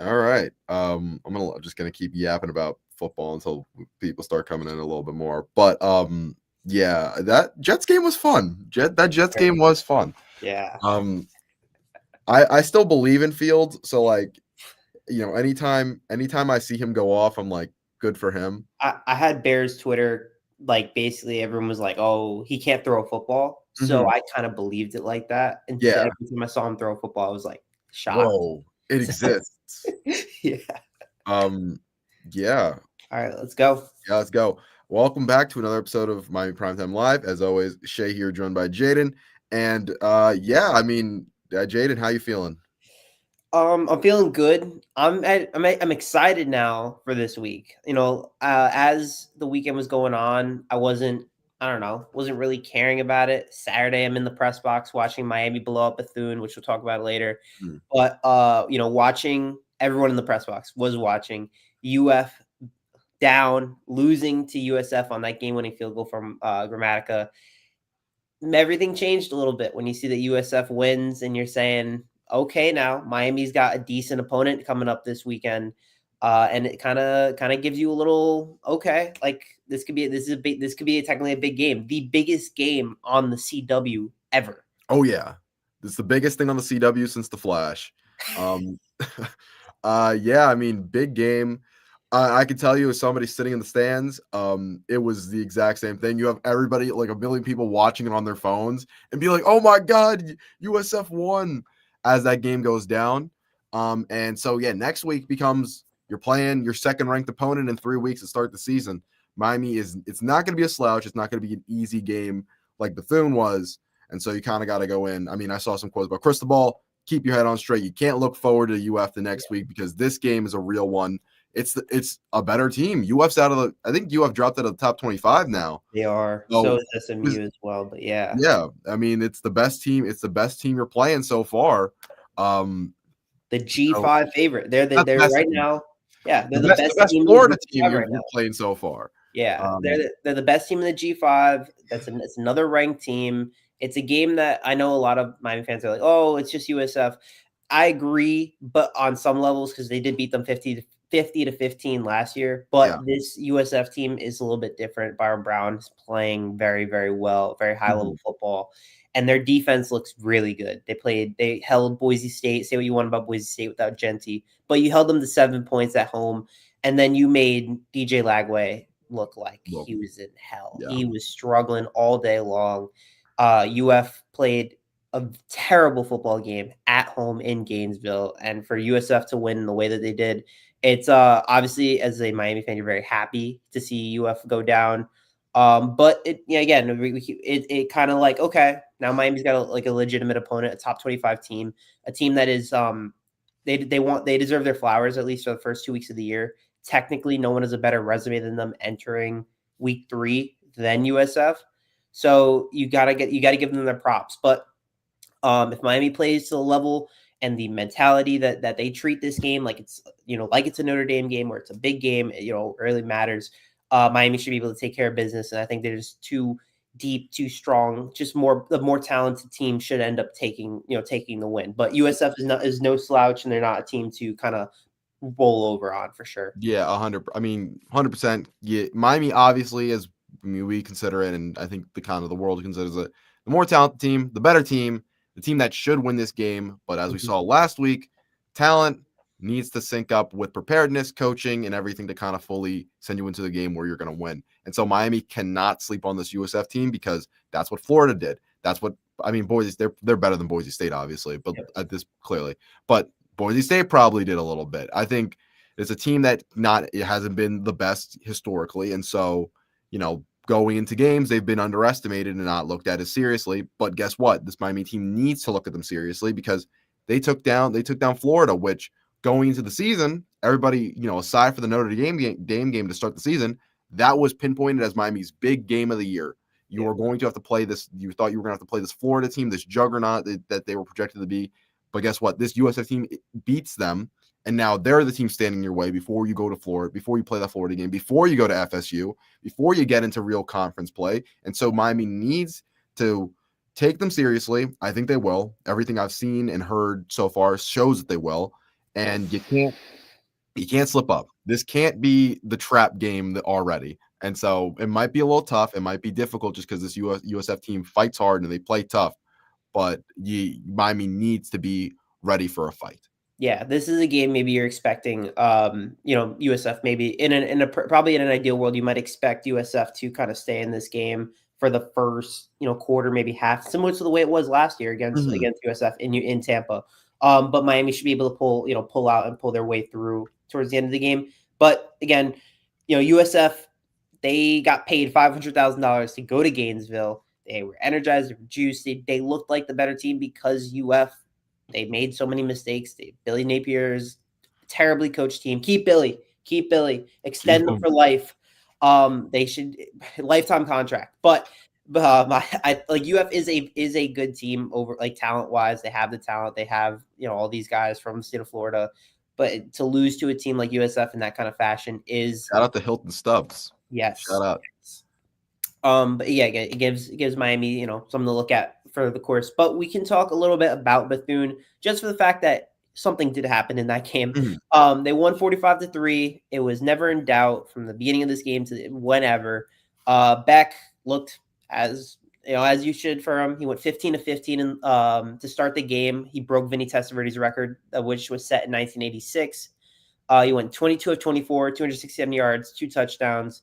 All right. I'm just gonna keep yapping about football until people start coming in a little bit more. But yeah, that Jets game was fun. That Jets game was fun. Yeah. I still believe in Fields, so like, anytime I see him go off, I'm like, good for him. I had Bears Twitter, like basically everyone was like, "Oh, he can't throw a football." So Mhm. I kind of believed it like that. And Yeah. every time I saw him throw a football, I was like shocked. Whoa, it So exists. yeah. Um, yeah. All right, let's go. Yeah, let's go. Welcome back to another episode of Miami Primetime Live. As always, Shay here, joined by Jaden. And Jaden, how you feeling? I'm feeling good. I'm excited now for this week. As the weekend was going on, I don't know, wasn't really caring about it. Saturday, I'm in the press box watching Miami blow up Bethune, which we'll talk about later. Hmm. But watching everyone in the press box was watching UF down, losing to USF on that game-winning field goal from Grammatica. Everything changed a little bit when you see that USF wins and you're saying, okay, now Miami's got a decent opponent coming up this weekend. And it kind of gives you a little, okay, like this could be technically a big game, the biggest game on the CW ever. Oh yeah, it's the biggest thing on the CW since the Flash. Um, yeah, I mean, big game. I can tell you, as somebody sitting in the stands, it was the exact same thing. You have everybody, like a million people, watching it on their phones and be like, "Oh my God, USF won!" as that game goes down. And so yeah, next week becomes you're playing your second ranked opponent in 3 weeks to start the season. Miami it's not going to be a slouch. It's not going to be an easy game like Bethune was. And so you kind of got to go in. I mean, I saw some quotes about Cristobal. Keep your head on straight. You can't look forward to UF the next week because this game is a real one. It's a better team. UF's out of I think UF dropped out of the top 25 now. They are. So So is SMU as well. But yeah. yeah, I mean, it's the best team. It's the best team you're playing so far. The So G5 favorite. They're not the they're best right team. now. Yeah, they're The the best, best the best team in Florida the team G5 right you're now. playing so far. Yeah, they're the best team in the G5. It's another ranked team. It's a game that I know a lot of Miami fans are like, "Oh, it's just USF." I agree, but on some levels because they did beat them 50 to 15 last year. But Yeah. this USF team is a little bit different. Byron Brown is playing very, very well, very high level football, and their defense looks really good. They held Boise State. Say what you want about Boise State without Genty, but you held them to 7 points at home, and then you made DJ Lagway look like Well, he was in hell. yeah. He was struggling all day long. UF played a terrible football game at home in Gainesville, and for USF to win the way that they did, it's obviously as a Miami fan, you're very happy to see UF go down. But it kind of like, okay, now Miami's got a legitimate opponent, a top 25 team, a team that is they deserve their flowers at least for the first 2 weeks of the year. Technically, no one has a better resume than them entering week 3 than USF. So you gotta give them their props. But if Miami plays to the level and the mentality that they treat this game like it's a Notre Dame game where it's a big game, really matters. Miami should be able to take care of business, and I think they're just too deep, too strong. Just the more talented team should end up taking the win. But USF is no slouch, and they're not a team to kind of roll over on for sure. Yeah, 100%. Yeah, Miami obviously is. I mean, we consider it, and I think the world considers it the more talented team, the better team, the team that should win this game. But as we saw last week, talent needs to sync up with preparedness, coaching, and everything to kind of fully send you into the game where you're going to win. And so Miami cannot sleep on this USF team because that's what Florida did. That's what I mean. They're better than Boise State, obviously, but at this clearly, but Boise State probably did a little bit. I think it's a team that it hasn't been the best historically, and so going into games they've been underestimated and not looked at as seriously. But guess what? This Miami team needs to look at them seriously because they took down Florida, which going into the season, everybody aside for the Notre Dame game to start the season, that was pinpointed as Miami's big game of the year. You were going to have to play this. You thought you were going to have to play this Florida team, this juggernaut that they were projected to be. But guess what? This USF team beats them. And now they're the team standing in your way before you go to Florida, before you play that Florida game, before you go to FSU, before you get into real conference play. And so Miami needs to take them seriously. I think they will. Everything I've seen and heard so far shows that they will. and you can't slip up. This can't be the trap game already. And so it might be a little tough. It might be difficult just because this USF team fights hard and they play tough. But Miami needs to be ready for a fight. Yeah, this is a game maybe you're expecting, USF maybe probably in an ideal world, you might expect USF to kind of stay in this game for the first, quarter, maybe half, similar to the way it was last year against Mhm. USF in Tampa. But Miami should be able to pull out and pull their way through towards the end of the game. But again, USF, they got paid $500,000 to go to Gainesville. They were energized, they were juiced. They looked like the better team because they made so many mistakes. Billy Napier's terribly coached team. Keep Billy. Keep Extend them 'em. for life. They should lifetime contract. But I like UF is a good team over like talent wise. They have the talent. They have all these guys from the state of Florida. But to lose to a team like USF in that kind of fashion is Shout out to Hilton Stubbs. yes. Shout out. But yeah, it gives Miami, something to look at for the course. But we can talk a little bit about Bethune just for the fact that something did happen in that game. Mhm. They won 45-3. It was never in doubt from the beginning of this game to whenever. Beck looked as you should for him. He went 15-15 to start the game. He broke Vinny Testaverde's record, which was set in 1986. He went 22 of 24, 267 yards, 2 touchdowns.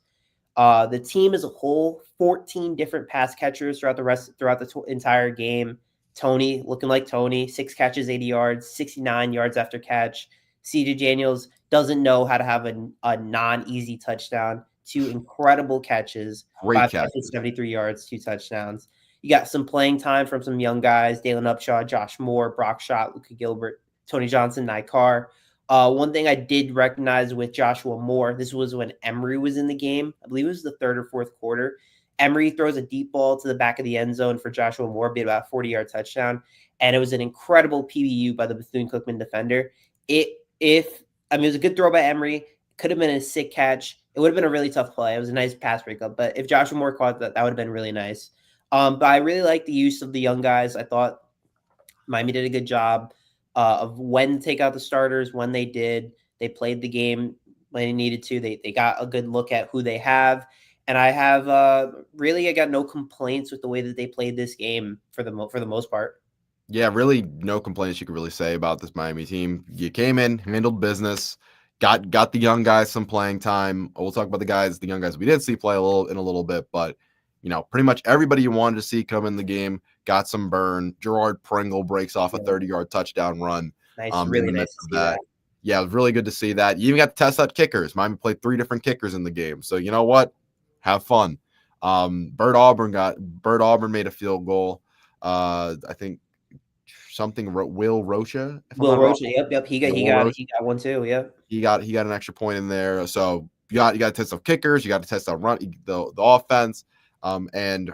The team as a whole, 14 different pass catchers throughout the entire game. Tony looking like Tony, 6 catches, 80 yards, 69 yards after catch. CJ Daniels doesn't know how to have a non-easy touchdown. 2 incredible catches, Great 5 catch. catches, 73 yards, 2 touchdowns. You got some playing time from some young guys: Dalen Upshaw, Josh Moore, Brock Schott, Luka Gilbert, Tony Johnson, Nye Carr. One thing I did recognize with Joshua Moore, this was when Emery was in the game. I believe it was the third or fourth quarter. Emery throws a deep ball to the back of the end zone for Joshua Moore, be about a 40-yard touchdown. And it was an incredible PBU by the Bethune-Cookman defender. It was a good throw by Emery. Could have been a sick catch. It would have been a really tough play. It was a nice pass breakup. But if Joshua Moore caught that, that would have been really nice. But I really like the use of the young guys. I thought Miami did a good job of when to take out the starters, when they did. They played the game when they needed to. They got a good look at who they have. And I got no complaints with the way that they played this game for the most part. Yeah, really no complaints you could really say about this Miami team. You came in, handled business, got the young guys some playing time. We'll talk about the young guys we did see play a little bit, but pretty much everybody you wanted to see come in the game got some burn. Gerard Pringle breaks off a 30-yard touchdown run. Nice, In really the nice midst to of see that. that. Yeah, it was really good to see that. You even got to test out kickers. Miami played 3 different kickers in the game. So you know what? Have fun. Bert Auburn made a field goal. I think something Will Rocha, if I'm Will not wrong. Rocha, yep. He got Yeah, he Will got Rocha. he got one too. Yep. He got an extra point in there. So you got to test out kickers. You got to test out the offense. And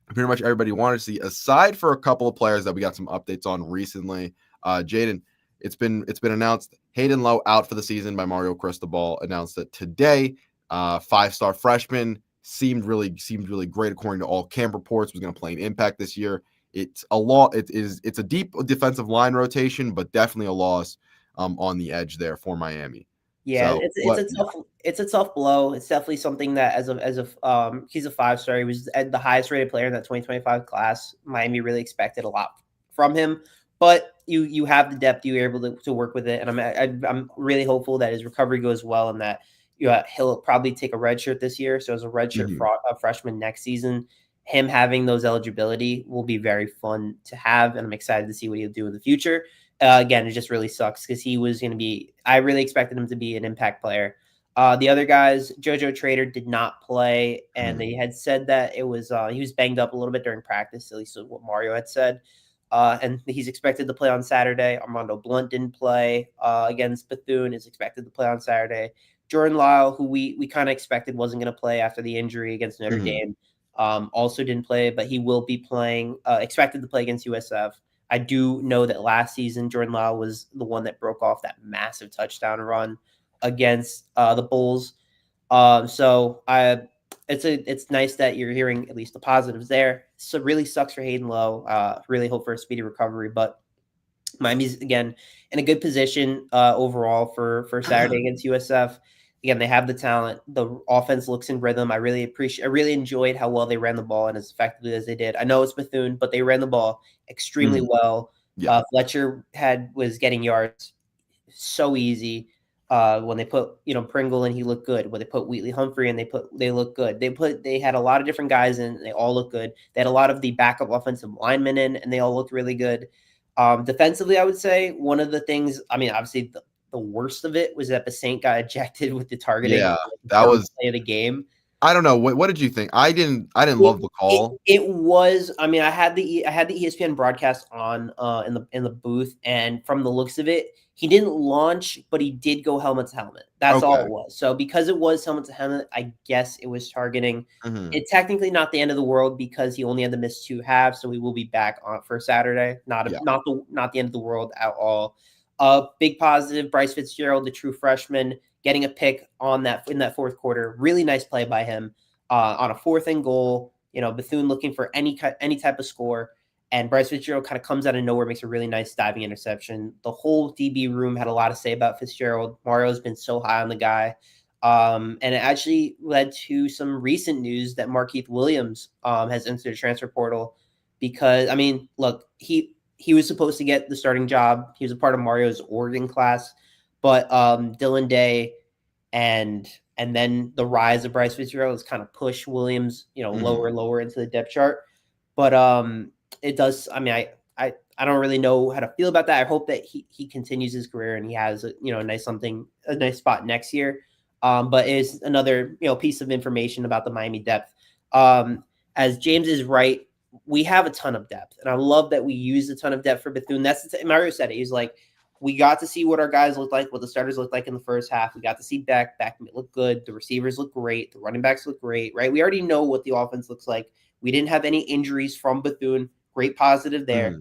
pretty much everybody wanted to see, aside for a couple of players that we got some updates on recently. Jaden, it's been announced Hayden Lowe out for the season by Mario Cristobal. Announced it today. 5-star freshman, seemed really great according to all camp reports. Was going to play an impact this year. It's a deep defensive line rotation, but definitely a loss on the edge there for Miami. Yeah, So it's a tough blow. It's definitely something that he's a 5-star. He was the highest rated player in that 2025 class. Miami really expected a lot from him, but you have the depth. You were able to work with it, and I'm really hopeful that his recovery goes well and that he'll probably take a red shirt this year. So as a red shirt freshman next season, him having those eligibility will be very fun to have, and I'm excited to see what he'll do in the future. Again, it just really sucks because he was going to be. I really expected him to be an impact player. The other guys, JoJo Trader did not play, and they had said that it was he was banged up a little bit during practice, at least what Mario had said. And he's expected to play on Saturday. Armando Blunt didn't play against Bethune, is expected to play on Saturday. Jordan Lyle, who we kind of expected wasn't going to play after the injury against Notre Dame, also didn't play, but he will be playing, expected to play against USF. I do know that last season, Jordan Lyle was the one that broke off that massive touchdown run against the Bulls. It's nice that you're hearing at least the positives there. So it really sucks for Hayden Lowe. Really hope for a speedy recovery. But Miami's again in a good position overall for Saturday against USF. Again, they have the talent. The offense looks in rhythm. I really enjoyed how well they ran the ball and as effectively as they did. I know it's Bethune, but they ran the ball extremely well. Yeah. Fletcher was getting yards so easy. When they put Pringle in, he looked good. When they put Wheatley Humphrey in, they look good. They had a lot of different guys in, and they all look good. They had a lot of the backup offensive linemen in, and they all looked really good. Defensively, I would say one of the things. I mean, obviously the worst of it was that the Saint got ejected with the targeting Yeah. the That first was. play of the game. I don't know. What did you think? I didn't love the call. It was. I mean, I had the ESPN broadcast on in the booth, and from the looks of it, he didn't launch, but he did go helmet to helmet. That's all Okay. it was. So because it was helmet to helmet, I guess it was targeting. Mhm. It's technically not the end of the world because he only had to miss 2 halves, so we will be back on for Saturday. Not Yeah. not the end of the world at all. Big positive. Bryce Fitzgerald, the true freshman, getting a pick in that fourth quarter. Really nice play by him. On a 4th and goal, Bethune looking for any type of score, and Bryce Fitzgerald kind of comes out of nowhere, makes a really nice diving interception. The whole DB room had a lot to say about Fitzgerald. Mario's been so high on the guy, and it actually led to some recent news that Markeith Williams has entered the transfer portal because, I mean, look, he was supposed to get the starting job. He was a part of Mario's Oregon class, but Dylan Day and then the rise of Bryce Fitzgerald has kind of pushed Williams, lower and lower into the depth chart. But it does. I mean, I don't really know how to feel about that. I hope that he continues his career and he has a nice spot next year. But it's another piece of information about the Miami depth. As James is right, we have a ton of depth, and I love that we use a ton of depth for Bethune. Mario said it. He's like, we got to see what our guys look like, what the starters look like in the first half. We got to see Beck look good. The receivers look great. The running backs look great, right? We already know what the offense looks like. We didn't have any injuries from Bethune. Great positive there.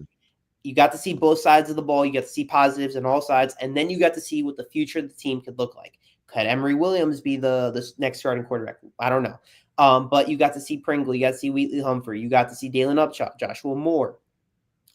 You got to see both sides of the ball. You got to see positives on all sides. And then you got to see what the future of the team could look like. Could Emory Williams be the next starting quarterback? I don't know. But you got to see Pringle. You got to see Wheatley Humphrey. You got to see Dalen Upchop, Joshua Moore.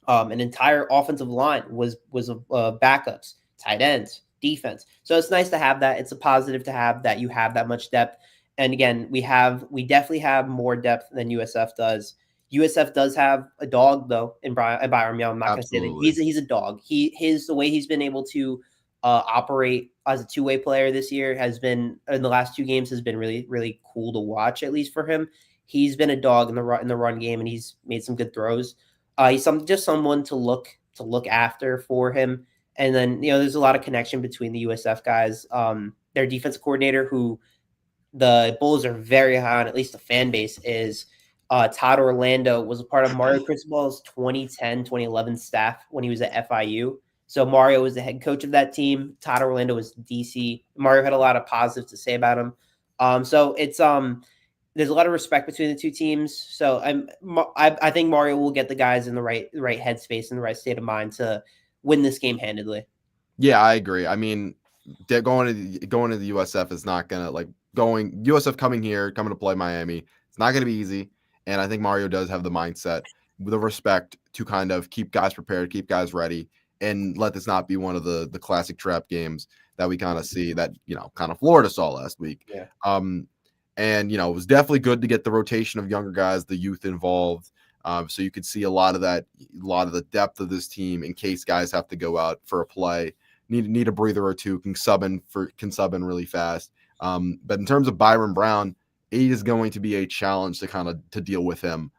An entire offensive line was backups, tight ends, defense. So it's nice to have that. It's a positive to have that you have that much depth. And again, we definitely have more depth than USF does. USF does have a dog though in Byram Young. I'm not going to say that he's a dog. The way he's been able to operate as a two-way player this year has been in the last 2 games has been really, really cool to watch, at least for him. He's been a dog in the run game, and he's made some good throws. He's just someone to look after for him. And then there's a lot of connection between the USF guys. Their defensive coordinator, who the Bulls are very high on, at least the fan base is. Todd Orlando was a part of Mario Cristobal's 2010-2011 staff when he was at FIU. So Mario was the head coach of that team. Todd Orlando was DC. Mario had a lot of positives to say about him. So it's there's a lot of respect between the two teams. So I think Mario will get the guys in the right headspace and the right state of mind to win this game handedly. Yeah, I agree. I mean, going to the USF is not gonna USF coming to play Miami. It's not gonna be easy, and I think Mario does have the mindset, the respect to kind of keep guys prepared, keep guys ready, and let this not be one of the classic trap games that we kind of see that kind of Florida saw last week. Yeah. And it was definitely good to get the rotation of younger guys, the youth involved. So you could see a lot of the depth of this team in case guys have to go out for a play, need a breather or two, can sub in really fast. But in terms of Byron Brown, it is going to be a challenge to deal with him.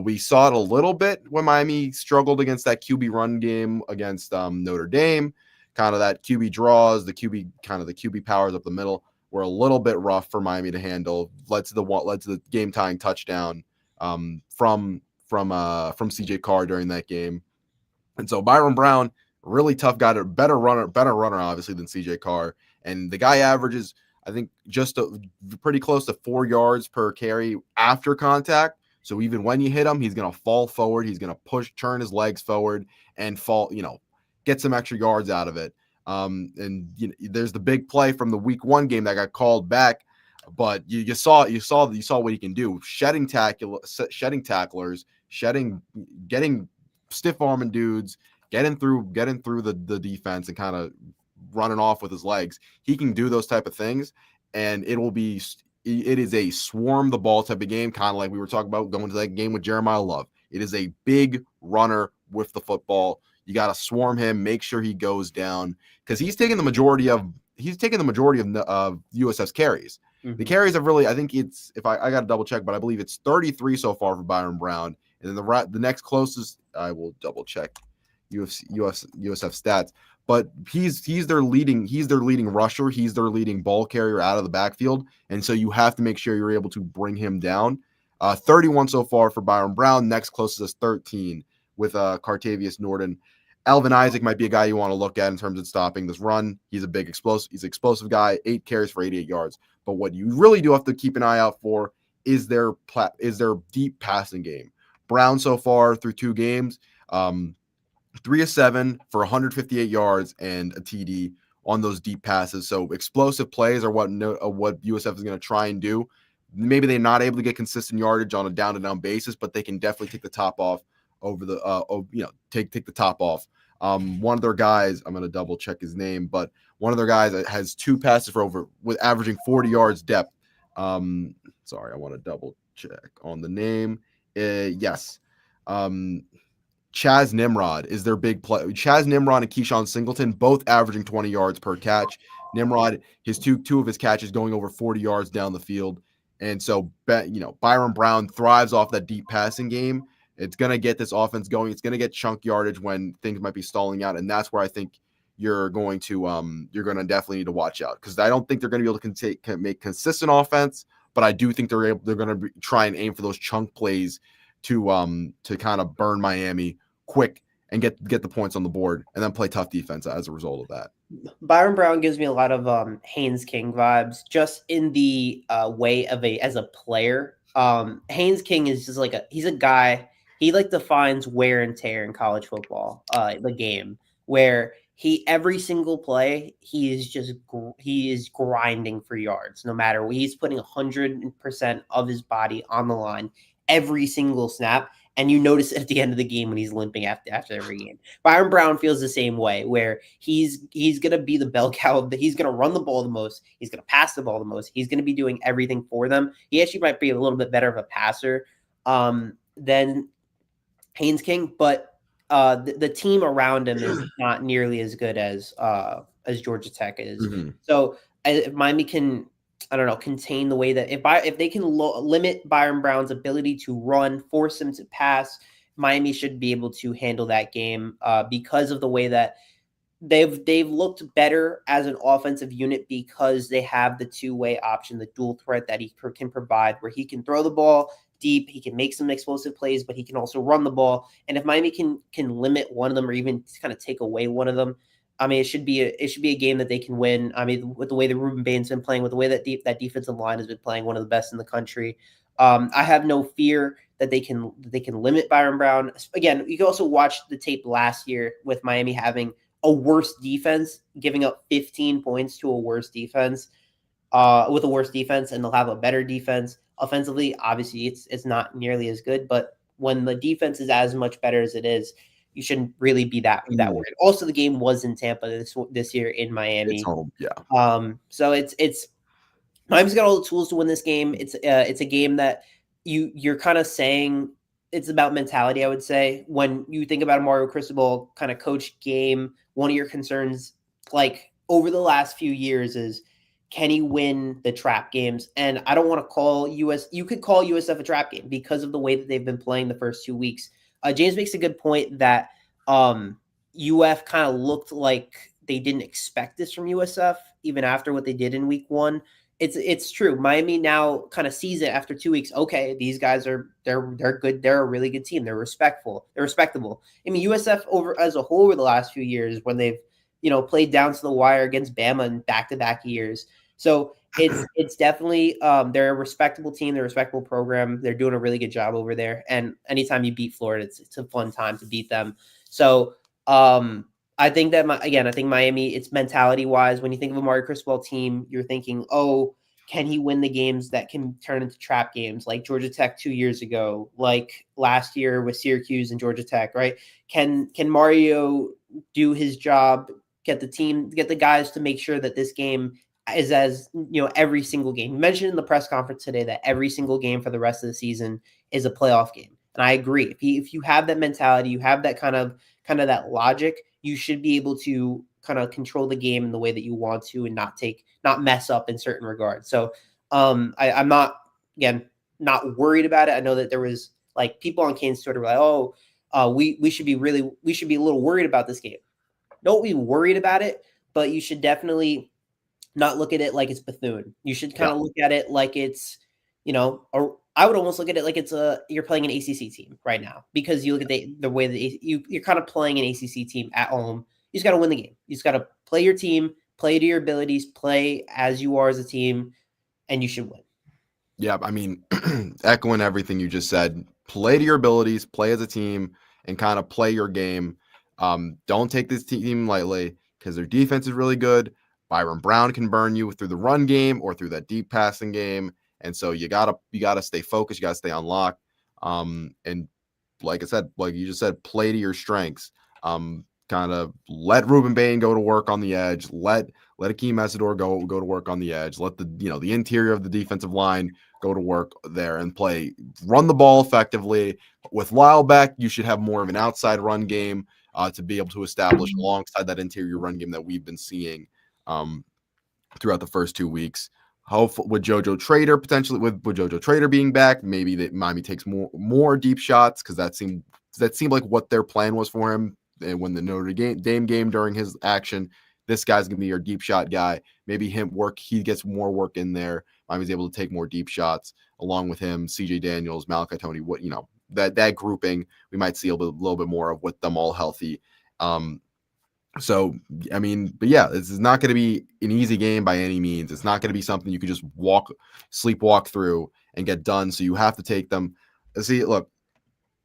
We saw it a little bit when Miami struggled against that QB run game against Notre Dame. Kind of that QB draws, the QB powers up the middle were a little bit rough for Miami to handle. Led to the game tying touchdown from CJ Carr during that game. And so Byron Brown, really tough guy, better runner obviously than CJ Carr. And the guy averages, I think, just pretty close to 4 yards per carry after contact. So even when you hit him, he's going to fall forward. He's going to turn his legs forward and fall, get some extra yards out of it. And there's the big play from the week 1 game that got called back, but you saw what he can do, shedding tacklers, getting stiff arming dudes, getting through the defense and kind of running off with his legs. He can do those type of things, and it is a swarm the ball type of game, kind of like we were talking about going to that game with Jeremiah Love. It is a big runner with the football. You got to swarm him, make sure he goes down, because he's taking the majority of USF's carries. Mm-hmm. The carries have really, I think it's, if I got to double check, but I believe it's 33 so far for Byron Brown. And then the next closest, I will double check USF stats, but he's their leading rusher. He's their leading ball carrier out of the backfield. And so you have to make sure you're able to bring him down. 31 so far for Byron Brown. Next closest is 13 with Cartavius Norton. Alvin Isaac might be a guy you want to look at in terms of stopping this run. He's a big explosive guy, 8 carries for 88 yards. But what you really do have to keep an eye out for is their deep passing game. Brown so far through 2 games, 3 of 7 for 158 yards and a TD on those deep passes. So explosive plays are what USF is going to try and do. Maybe they're not able to get consistent yardage on a down-to-down basis, but they can definitely take the top off over the take the top off. One of their guys, I'm going to double check his name, but one of their guys has 2 passes with averaging 40 yards depth. Sorry, I want to double check on the name. Yes. Chaz Nimrod is their big play. Chaz Nimrod and Keyshawn Singleton both averaging 20 yards per catch. Nimrod, his two of his catches going over 40 yards down the field. And so, Byron Brown thrives off that deep passing game. It's going to get this offense going. It's going to get chunk yardage when things might be stalling out. And that's where I think you're going to definitely need to watch out, because I don't think they're going to be able to make consistent offense, but I do think they're going to try and aim for those chunk plays to kind of burn Miami quick and get the points on the board, and then play tough defense as a result of that. Byron Brown gives me a lot of Haynes King vibes, just in the way of as a player. Haynes King is just he's a guy, he defines wear and tear in college football, the game, where every single play, he is grinding for yards, no matter what. He's putting 100% of his body on the line every single snap. And you notice at the end of the game when he's limping after every game. Byron Brown feels the same way, where he's going to be the bell cow. He's going to run the ball the most. He's going to pass the ball the most. He's going to be doing everything for them. He actually might be a little bit better of a passer than Haynes King, but the team around him is not nearly as good as Georgia Tech is. Mm-hmm. So if Miami can, contain the way that if they can limit Byron Brown's ability to run, force him to pass, Miami should be able to handle that game because of the way that they've looked better as an offensive unit, because they have the 2-way option, the dual threat that he can provide, where he can throw the ball deep, he can make some explosive plays, but he can also run the ball. And if Miami can limit one of them, or even kind of take away one of them, it should be a game that they can win. With the way that Ruben Bain's been playing, with the way that that defensive line has been playing, one of the best in the country, I have no fear that they can limit Byron Brown. Again, you can also watch the tape last year with Miami having a worse defense, giving up 15 points to a worse defense, with a worse defense, and they'll have a better defense. Offensively, obviously, it's not nearly as good, but when the defense is as much better as it is, you shouldn't really be that worried. Also, the game was in Tampa this year in Miami. It's home, yeah. So it's Miami's got all the tools to win this game. It's a game that you're kind of saying it's about mentality. I would say when you think about a Mario Cristobal kind of coach game, one of your concerns, over the last few years, is can he win the trap games? And I don't want to call you could call USF a trap game because of the way that they've been playing the first 2 weeks. James makes a good point that UF kind of looked like they didn't expect this from USF, even after what they did in week 1. It's true. Miami now kind of sees it after 2 weeks. Okay, these guys they're good. They're a really good team. They're respectful. They're respectable. USF as a whole over the last few years, when they've played down to the wire against Bama in back-to-back years. So it's definitely they're a respectable team. They're a respectable program. They're doing a really good job over there. And anytime you beat Florida, it's a fun time to beat them. So I think that Miami, it's mentality wise, when you think of a Mario Cristobal team, you're thinking, can he win the games that can turn into trap games like Georgia Tech 2 years ago, like last year with Syracuse and Georgia Tech, right? Can Mario do his job, get the guys to make sure that this game is as, every single game. You mentioned in the press conference today that every single game for the rest of the season is a playoff game. And I agree. If you have that mentality, you have that kind of that logic, you should be able to kind of control the game in the way that you want to and not mess up in certain regards. So I'm not, again, not worried about it. I know that there was like people on Kane's Twitter were like, oh, we should be a little worried about this game. Don't be worried about it, but you should definitely not look at it like it's Bethune. You should kind of look at it like it's, or I would almost look at it like you're playing an ACC team right now, because you look at the way that you're kind of playing an ACC team at home. You just got to win the game. You just got to play your team, play to your abilities, play as you are as a team, and you should win. Yeah, I mean, echoing everything you just said, play to your abilities, play as a team, and kind of play your game. Don't take this team lightly because their defense is really good. Byron Brown can burn you through the run game or through that deep passing game, and so you gotta stay focused. You gotta stay on lock. And like I said, like you just said, play to your strengths. Kind of let Ruben Bain go to work on the edge. Let Akeem Mesidor go to work on the edge. Let the interior of the defensive line go to work there and run the ball effectively. With Lyle back, you should have more of an outside run game to be able to establish alongside that interior run game that we've been seeing throughout the first 2 weeks. Hopefully, with JoJo Trader potentially, with JoJo Trader being back, maybe that Miami takes more deep shots, because that seemed like what their plan was for him. And when the Notre Dame game during his action, this guy's gonna be your deep shot guy. Maybe he gets more work in there. Miami's able to take more deep shots along with him. CJ Daniels, Malachi Tony, that grouping, we might see a little bit more of with them all healthy. So, I mean, but yeah, this is not going to be an easy game by any means. It's not going to be something you could just sleepwalk through and get done. So you have to take them. See, look,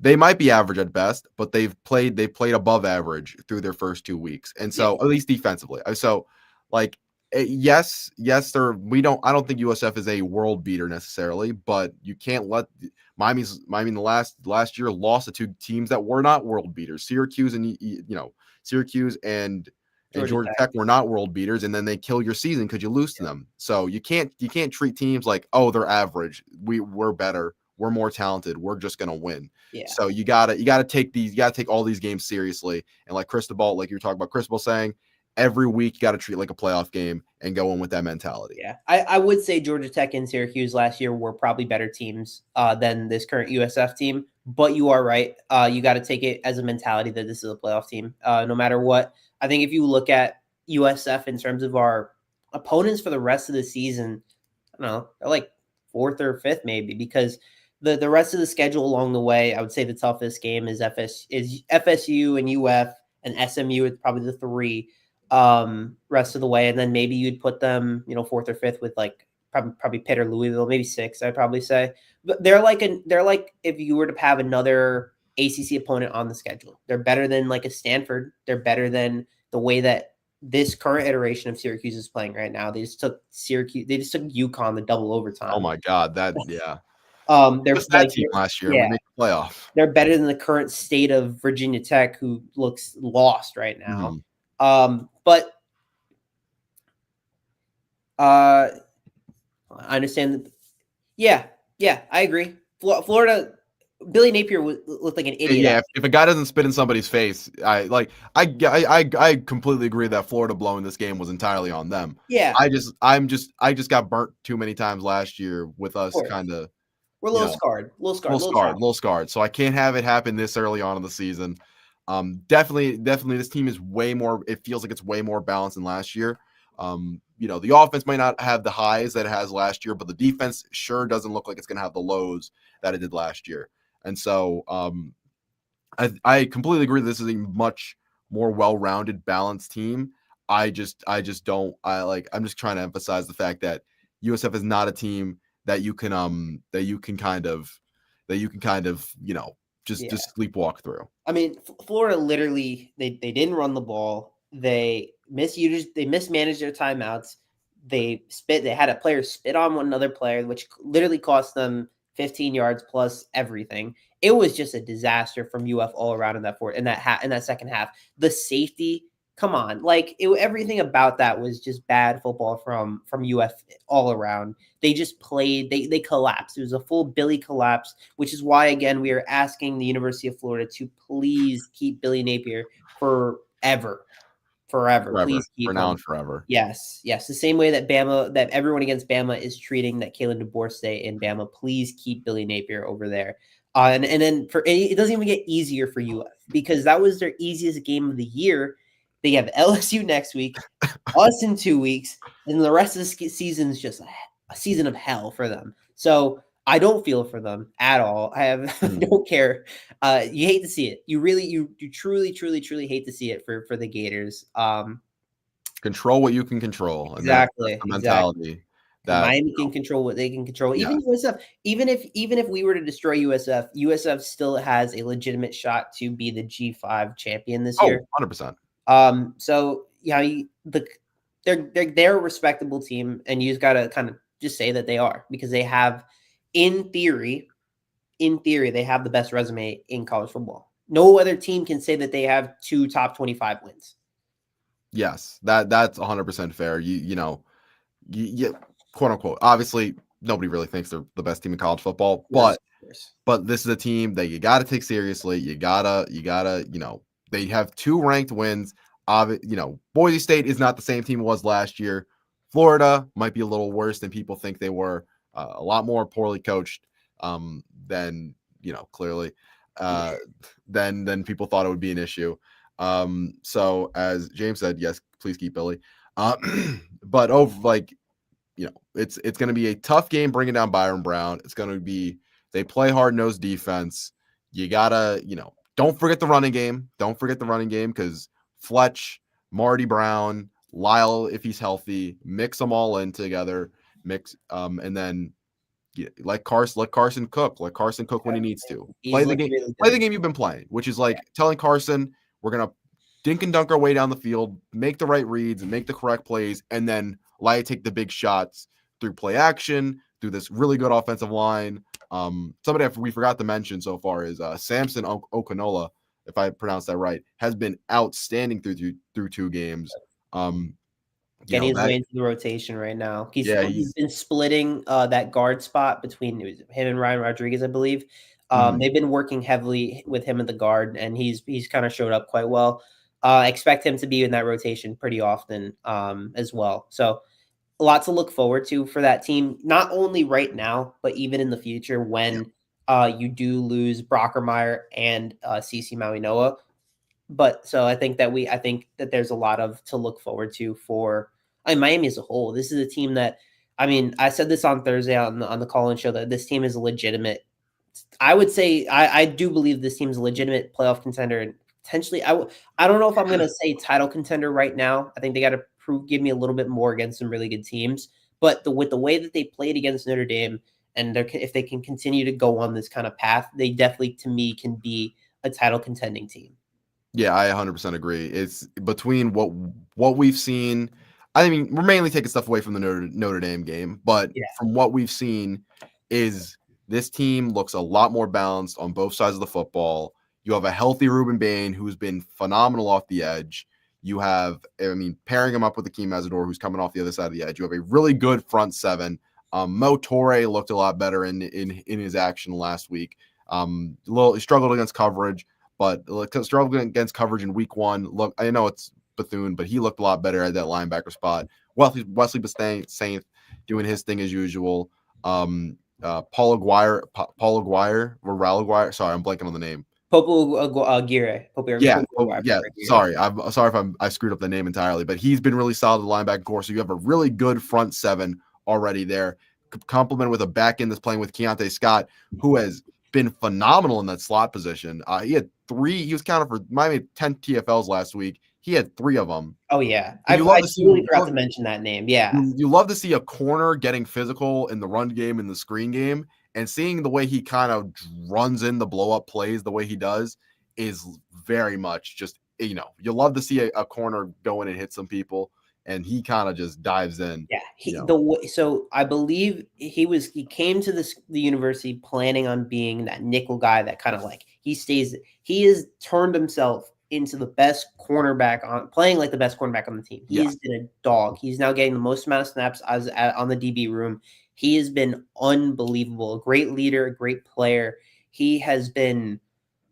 they might be average at best, but they've played above average through their first 2 weeks. And so at least defensively. So like, yes, I don't think USF is a world beater necessarily, but you can't let Miami in the last year lost to 2 teams that were not world beaters. Syracuse and Georgia Tech were not world beaters, and then they kill your season because you lose to them. So you can't treat teams like, oh, they're average. We're better. We're more talented. We're just gonna win. Yeah. So you gotta take all these games seriously. And like Cristobal, like you were talking about, Cristobal saying, every week you got to treat like a playoff game and go in with that mentality. Yeah, I would say Georgia Tech and Syracuse last year were probably better teams than this current USF team. But you are right. You got to take it as a mentality that this is a playoff team, no matter what. I think if you look at USF in terms of our opponents for the rest of the season, I don't know, they're like 4th or 5th maybe, because the rest of the schedule along the way, I would say the toughest game is FSU and UF, and SMU is probably the 3 rest of the way. And then maybe you'd put them, 4th or 5th with like probably Pitt or Louisville, maybe 6th, I'd probably say. But they're like if you were to have another ACC opponent on the schedule. They're better than like a Stanford. They're better than the way that this current iteration of Syracuse is playing right now. They just took UConn the double overtime. Oh my God, yeah. They're just that team last year. We made the playoff. They're better than the current state of Virginia Tech, who looks lost right now. But I understand that. Yeah, I agree. Florida, Billy Napier looked like an idiot. Yeah, if a guy doesn't spit in somebody's face, I completely agree that Florida blowing this game was entirely on them. Yeah, I just got burnt too many times last year with us kind of. We're a little scarred. So I can't have it happen this early on in the season. Definitely, this team is way more. It feels like it's way more balanced than last year. The offense might not have the highs that it has last year, but the defense sure doesn't look like it's going to have the lows that it did last year. And so, I completely agree. This is a much more well-rounded, balanced team. I'm just trying to emphasize the fact that USF is not a team that you can kind of just sleepwalk through. I mean, Florida literally they didn't run the ball. They mismanaged their timeouts. They had a player spit on one another player, which literally cost them 15 yards plus everything. It was just a disaster from UF all around in that second half. The safety, come on, like everything about that was just bad football from UF all around. They just played, they collapsed. It was a full Billy collapse, which is why, again, we are asking the University of Florida to please keep Billy Napier forever. Forever, Please keep for now him. and forever. Yes. The same way that everyone against Bama is treating that Kalen DeBoer in Bama. Please keep Billy Napier over there. And then it doesn't even get easier for UF because that was their easiest game of the year. They have LSU next week, us in 2 weeks, and the rest of the season is just a season of hell for them. So I don't feel for them at all. I don't care. You hate to see it. You really, you truly, truly, truly hate to see it for the Gators. Control what you can control. And that's Exactly. the mentality that Miami can control what they can control. Even USF, even if we were to destroy USF, USF still has a legitimate shot to be the G5 champion this year. 100%. So they're a respectable team, and you just gotta kind of just say that they are, because they have, in theory, they have the best resume in college football. No other team can say that they have 2 top 25 wins. Yes, that's 100% fair. You quote unquote. Obviously, nobody really thinks they're the best team in college football, but this is a team that you got to take seriously. You gotta, they have 2 ranked wins. Boise State is not the same team it was last year. Florida might be a little worse than people think they were. A lot more poorly coached than clearly than people thought it would be an issue. So as James said, yes, please keep Billy. But it's going to be a tough game bringing down Byron Brown. It's going to be, they play hard-nosed defense. You gotta, don't forget the running game. Don't forget the running game, because Fletch, Marty Brown, Lyle, if he's healthy, mix them all in together. And then let Carson cook when he needs to. Play the game you've been playing, which is telling Carson, we're gonna dink and dunk our way down the field, make the right reads and make the correct plays, and then take the big shots through play action, through this really good offensive line. Somebody we forgot to mention so far is Samson Okanola, if I pronounced that right, has been outstanding through 2 games. Getting his way into the rotation right now. He's been splitting that guard spot between him and Ryan Rodriguez, I believe. They've been working heavily with him in the guard, and he's kind of showed up quite well. Expect him to be in that rotation pretty often as well. So a lot to look forward to for that team, not only right now, but even in the future when you do lose Brockermeyer and CeCe Mawinoa. But so I think that there's a lot to look forward to for Miami as a whole. This is a team that, I said this on Thursday on the call-in show, that this team is a legitimate. I would say I do believe this team's a legitimate playoff contender, and potentially I don't know if I'm going to say title contender right now. I think they got to give me a little bit more against some really good teams. But with the way that they played against Notre Dame, and if they can continue to go on this kind of path, they definitely, to me, can be a title contending team. Yeah, I 100% agree. It's between what we've seen. We're mainly taking stuff away from the Notre Dame game, but from what we've seen, is this team looks a lot more balanced on both sides of the football. You have a healthy Ruben Bain, who's been phenomenal off the edge. You have, pairing him up with Akeem Mazador, who's coming off the other side of the edge. You have a really good front 7. Mo Torre looked a lot better in his action last week. He struggled against coverage, but struggling against coverage in week 1. Look, I know it's Bethune, but he looked a lot better at that linebacker spot. Wesley Saint doing his thing as usual. Paul Aguirre. Sorry, I'm blanking on the name. Popo Aguirre. Sorry, I'm sorry if I screwed up the name entirely, but he's been really solid at linebacker core. So you have a really good front 7 already there, complemented with a back end that's playing with Keontae Scott, who has been phenomenal in that slot position. He had 3. He was counted for Miami 10 TFLs last week. He had 3 of them. Oh yeah, I totally forgot to mention that name. Yeah, you love to see a corner getting physical in the run game and the screen game, and seeing the way he kind of runs in the blow up plays the way he does is very much just, you love to see a corner go in and hit some people, and he kind of just dives in. Yeah, Yeah. So I believe he came to the university planning on being that nickel guy that kind of like he has turned himself into the best cornerback playing like the best cornerback on the team. He Yeah. has been a dog. He's now getting the most amount of snaps on the DB room. He has been unbelievable, a great leader, a great player. He has been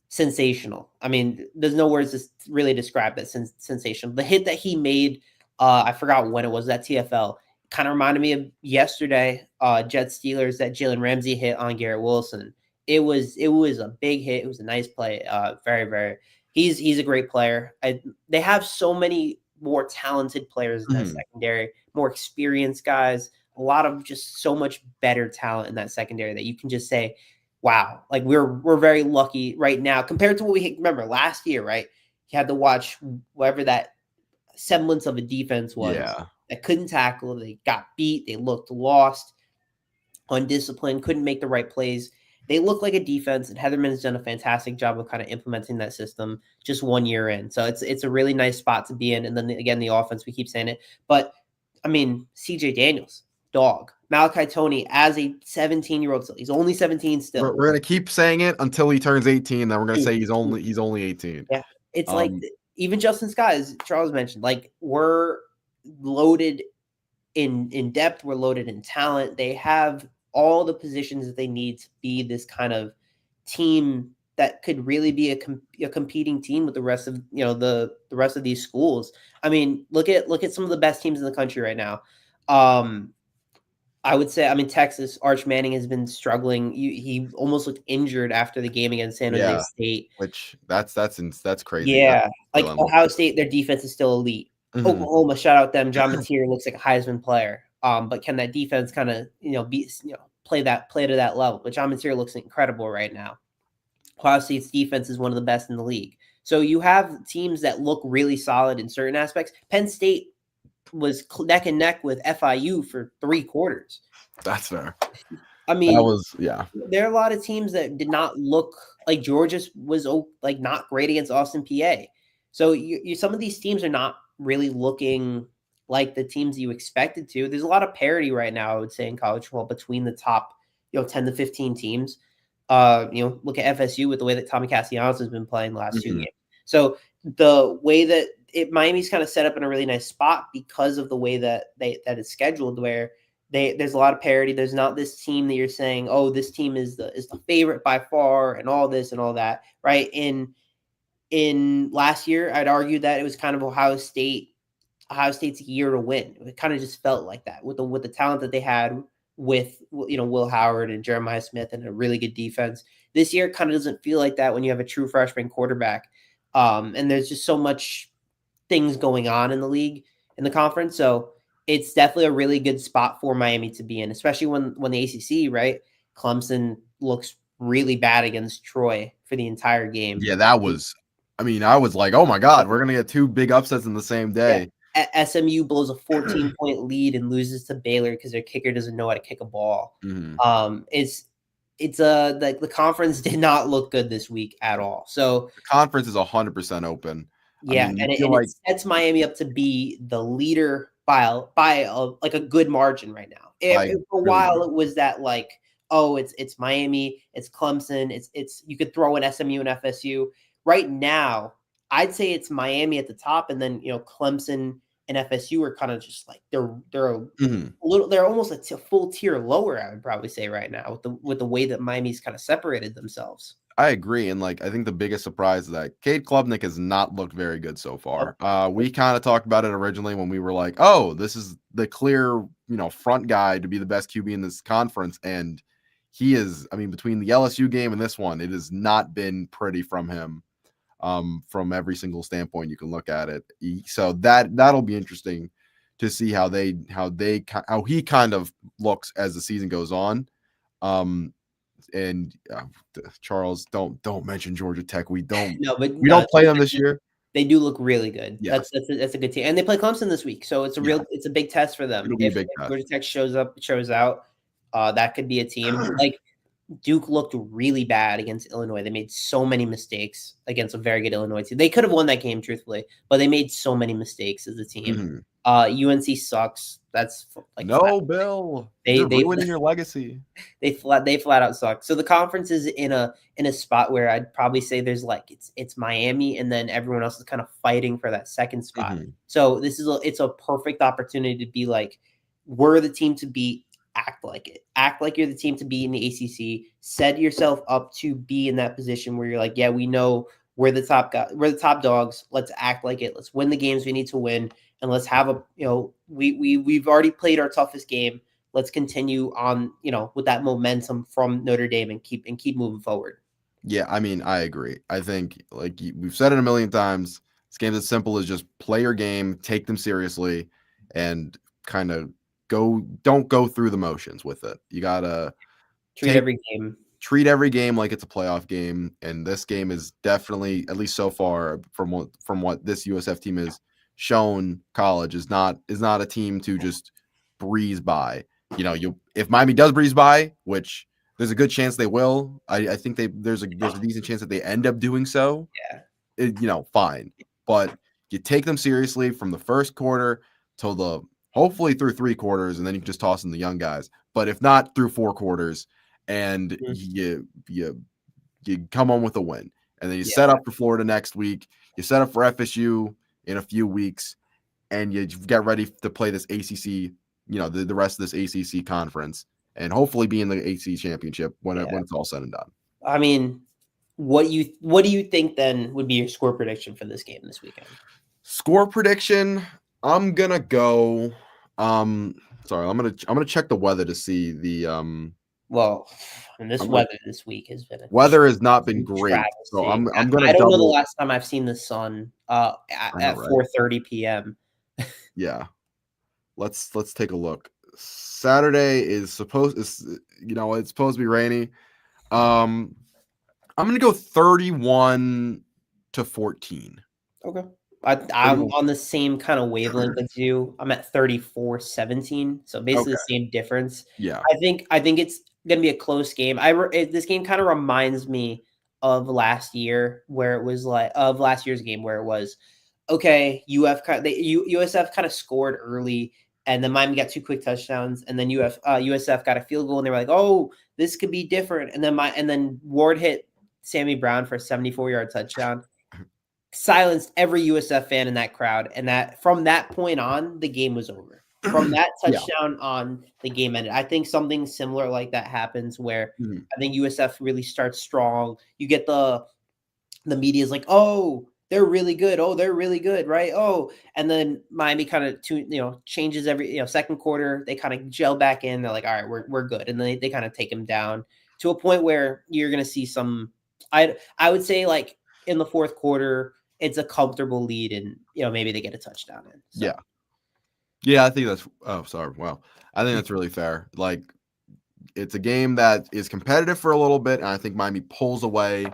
sensational. I mean, there's no words to really describe that. Sensational. The hit that he made, I forgot when it was, that TFL, kind of reminded me of yesterday, Jets Steelers, that Jalen Ramsey hit on Garrett Wilson. It was a big hit. It was a nice play. Very, very. He's a great player. They have so many more talented players in that secondary, more experienced guys, a lot of just so much better talent in that secondary that you can just say, wow, like we're very lucky right now compared to what we remember last year, right? You had to watch whatever that semblance of a defense was Yeah. that couldn't tackle. They got beat. They looked lost, undisciplined, couldn't make the right plays. They look like a defense, and Heatherman has done a fantastic job of kind of implementing that system just 1 year in. So it's a really nice spot to be in. And then again, the offense, we keep saying it, but I mean, CJ Daniels, dog. Malachi Tony as a 17-year-old still. He's only 17 still. We're gonna keep saying it until he turns 18. Then we're gonna Dude, say he's only 18. yeah. It's like Um, even Justin Scott, as Charles mentioned, like we're loaded in depth, we're loaded in talent. They have all the positions that they need to be this kind of team that could really be a competing team with the rest of the rest of these schools. I mean, look at some of the best teams in the country right now. I would say, I mean, Texas, Arch Manning has been struggling. He almost looked injured after the game against San Jose yeah, State. which that's crazy. Yeah, For like them. Ohio State, their defense is still elite. Oklahoma, shout out them. John Mateer looks like a Heisman player. But can that defense kind of play to that level? But John Mateer looks incredible right now. Ohio State's defense is one of the best in the league. So you have teams that look really solid in certain aspects. Penn State was neck and neck with FIU for 3 quarters. That's fair. I mean, That was there are a lot of teams that did not look like Georgia was like not great against Austin PA. So some of these teams are not really looking like the teams you expected to. There's a lot of parity right now, I would say, in college football between the top 10 to 15 teams. Look at FSU with the way that Tommy Castellanos has been playing the last 2 games. So the way that Miami's kind of set up in a really nice spot because of the way that it's scheduled, where there's a lot of parity. There's not this team that you're saying, oh, this team is the favorite by far, and all this and all that, right? In last year, I'd argue that it was kind of Ohio State's year to win. It kind of just felt like that with the talent that they had with Will Howard and Jeremiah Smith and a really good defense. This year kind of doesn't feel like that when you have a true freshman quarterback. And there's just so much things going on in the league, in the conference. So it's definitely a really good spot for Miami to be in, especially when the ACC, right? Clemson looks really bad against Troy for the entire game. Yeah, that was. I mean, I was like, oh my god, we're gonna get 2 big upsets in the same day. Yeah. SMU blows a 14-point lead and loses to Baylor because their kicker doesn't know how to kick a ball. The conference did not look good this week at all. So the conference is 100% open. Yeah, I mean, it sets Miami up to be the leader by like a good margin right now. For a while, it was that like, oh, it's Miami, it's Clemson, it's you could throw in SMU and FSU. Right now, I'd say it's Miami at the top, and then Clemson and FSU are kind of just like they're almost a full tier lower. I would probably say right now with the way that Miami's kind of separated themselves. I agree, and I think the biggest surprise is that Cade Klubnik has not looked very good so far. We kind of talked about it originally when we were like, "Oh, this is the clear, front guy to be the best QB in this conference," and he is. I mean, between the LSU game and this one, it has not been pretty from him, from every single standpoint you can look at it. So that'll be interesting to see how he kind of looks as the season goes on. And Charles, don't mention Georgia Tech. We don't play them this year. They do look really good. Yeah. That's a good team, and they play Clemson this week, so it's a big test for them. If Georgia Tech shows out, that could be a team. Like Duke looked really bad against Illinois. They made so many mistakes against a very good Illinois team. They could have won that game, truthfully, but they made so many mistakes as a team. UNC sucks. That's like No, Bill. You're ruining your legacy. They flat out suck. So the conference is in a spot where I'd probably say there's like it's Miami, and then everyone else is kind of fighting for that second spot. So it's a perfect opportunity to be like, we're the team to beat. Act like it. Act like you're the team to beat in the ACC. Set yourself up to be in that position where you're like, yeah, we know we're the top guy, we're the top dogs. Let's act like it. Let's win the games we need to win, and let's have we've already played our toughest game. Let's continue on, with that momentum from Notre Dame and keep moving forward. Yeah, I mean, I agree. I think, like we've said it a million times, this game's as simple as just play your game, take them seriously, and kind of don't go through the motions with it. You gotta treat every game like it's a playoff game, and this game is definitely, at least so far, from what this USF team has shown college, is not a team to just breeze by. If Miami does breeze by, which there's a good chance they will. I think there's a decent chance that they end up doing so. Yeah. Fine. But you take them seriously from the first quarter till hopefully through 3 quarters, and then you can just toss in the young guys. But if not, through 4 quarters, and you come on with a win, and then you set up for Florida next week. You set up for FSU in a few weeks, and you get ready to play this ACC. The rest of this ACC conference, and hopefully be in the ACC championship when it's all said and done. I mean, what do you think then would be your score prediction for this game this weekend? Score prediction, I'm gonna go. Sorry, I'm gonna check the weather to see the. Well, and weather this week has been has not been great. Travesty. So I'm gonna. I don't know the last time I've seen the sun at 4:30 p.m. Yeah, let's take a look. Saturday it's supposed to be rainy. I'm gonna go 31-14. Okay. I'm on the same kind of wavelength as you. I'm at 34-17, so basically the same difference. Yeah, I think it's gonna be a close game. This game kind of reminds me of last year, where it was last year's game where it was okay. USF kind of scored early, and then Miami got 2 quick touchdowns, and then USF got a field goal, and they were like, oh, this could be different. And then Ward hit Sammy Brown for a 74-yard touchdown. Silenced every USF fan in that crowd, and that from that point on, the game was over. From that touchdown on, the game ended. I think something similar like that happens where I think USF really starts strong. You get the media's like, oh, they're really good. Oh, they're really good, right? Oh, and then Miami kind of changes every second quarter. They kind of gel back in. They're like, all right, we're good, and then they kind of take them down to a point where you're gonna see some. I would say like in the fourth quarter, it's a comfortable lead, and maybe they get a touchdown in. So. Yeah, I think that's. Oh, sorry. Wow, I think that's really fair. Like, it's a game that is competitive for a little bit, and I think Miami pulls away